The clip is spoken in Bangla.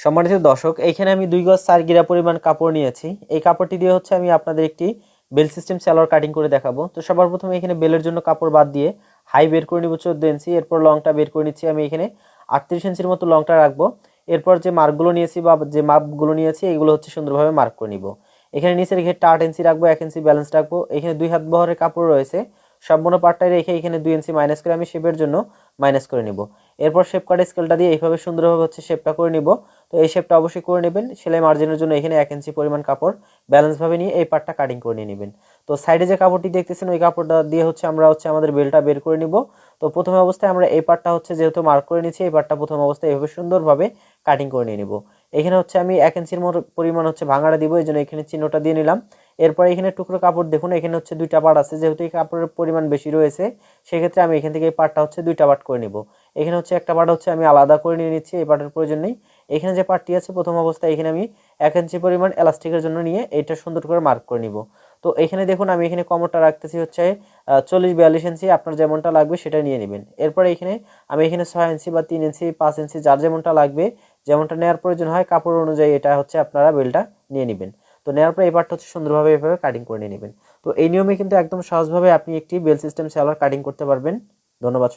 সম্মানিত দর্শক, এইখানে আমি 2 গজ 4 গিরা পরিমাণ কাপড় নিয়েছি। এই কাপড়টি দিয়ে হচ্ছে আমি আপনাদের একটি বেল সিস্টেম সালোয়ার কাটিং করে দেখাবো। তো সবার প্রথমে এখানে বেলের জন্য কাপড় বাদ দিয়ে হাই বের করে নিব 14 ইঞ্চি। এরপর লংটা বের করে নিচ্ছি, আমি এখানে 38 ইঞ্চির মতো লংটা রাখবো। এরপর যে মার্কগুলো নিয়েছি বা যে মাপগুলো নিয়েছি এগুলো হচ্ছে সুন্দরভাবে মার্ক করে নিব। এখানে নিচের ঘেরটা 8 ইঞ্চি রাখবো, 1 ইঞ্চি ব্যালেন্স রাখবো। এখানে 2 হাত বহরের কাপড় রয়েছে, সম্পূর্ণ পাটটাই রেখে এখানে 2 ইঞ্চি মাইনাস করে আমি শেপের জন্য মাইনাস করে নিব। এরপর শেপ কাটা স্কেলটা দিয়ে এইভাবে সুন্দরভাবে হচ্ছে শেপটা করে নিব। তো এই শেপটা অবশ্যই করে নেবেন। সেলাই মার্জিনের জন্য এখানে 1 ইঞ্চি পরিমাণ কাপড় ব্যালেন্সভাবে নিয়ে এই পার্টটা কাটিং করে নিয়ে নেবেন। তো সাইডে যে কাপড়টি দেখতেছেন ওই কাপড়টা দিয়ে হচ্ছে আমরা হচ্ছে আমাদের বেলটা বের করে নিব। তো প্রথম অবস্থায় আমরা এই পার্টটা হচ্ছে যেহেতু মার্ক করে নিচ্ছি, এই পার্টটা প্রথম অবস্থায় এভাবে সুন্দরভাবে কাটিং করে নিয়ে নিব। এখানে হচ্ছে আমি 1 ইঞ্চির মতো পরিমাণ হচ্ছে ভাঙাড়া দিব, এই জন্য এখানে চিহ্নটা দিয়ে নিলাম। এরপর এখানে টুকরো কাপড় দেখুন, এখানে হচ্ছে 2টা পার্ট আছে, যেহেতু এই কাপড়ের পরিমাণ বেশি রয়েছে সেক্ষেত্রে আমি এখান থেকে এই পার্টটা হচ্ছে 2টা পার্ট করে নিব। এখানে হচ্ছে একটা পার্ট হচ্ছে আমি আলাদা করে নিয়ে নিচ্ছি, এই পার্টের প্রয়োজন নেই। এখানে যে পার্টটি আছে প্রথম অবস্থায় এখানে আমি 1 ইঞ্চি পরিমাণ এলাস্টিকের জন্য নিয়ে এটা সুন্দর করে মার্ক করে নিব। তো এখানে দেখুন আমি এখানে কমরটা রাখতেছি হচ্ছে 40-42 ইঞ্চি, আপনার যেমনটা লাগবে সেটা নিয়ে নেবেন। এরপর এখানে আমি এখানে 6 ইঞ্চি বা 3 ইঞ্চি 5 ইঞ্চি যার যেমনটা লাগবে, যেমনটা নেওয়ার প্রয়োজন হয় কাপড় অনুযায়ী এটা হচ্ছে আপনারা বেলটা নিয়ে নেবেন। তো নেওয়ার পর এই পার্টটা হচ্ছে সুন্দরভাবে এভাবে কাটিং করে নিয়ে নেবেন। তো এই নিয়মে কিন্তু একদম সহজভাবে আপনি একটি বেল সিস্টেম সালোয়ার কাটিং করতে পারবেন। ধন্যবাদ।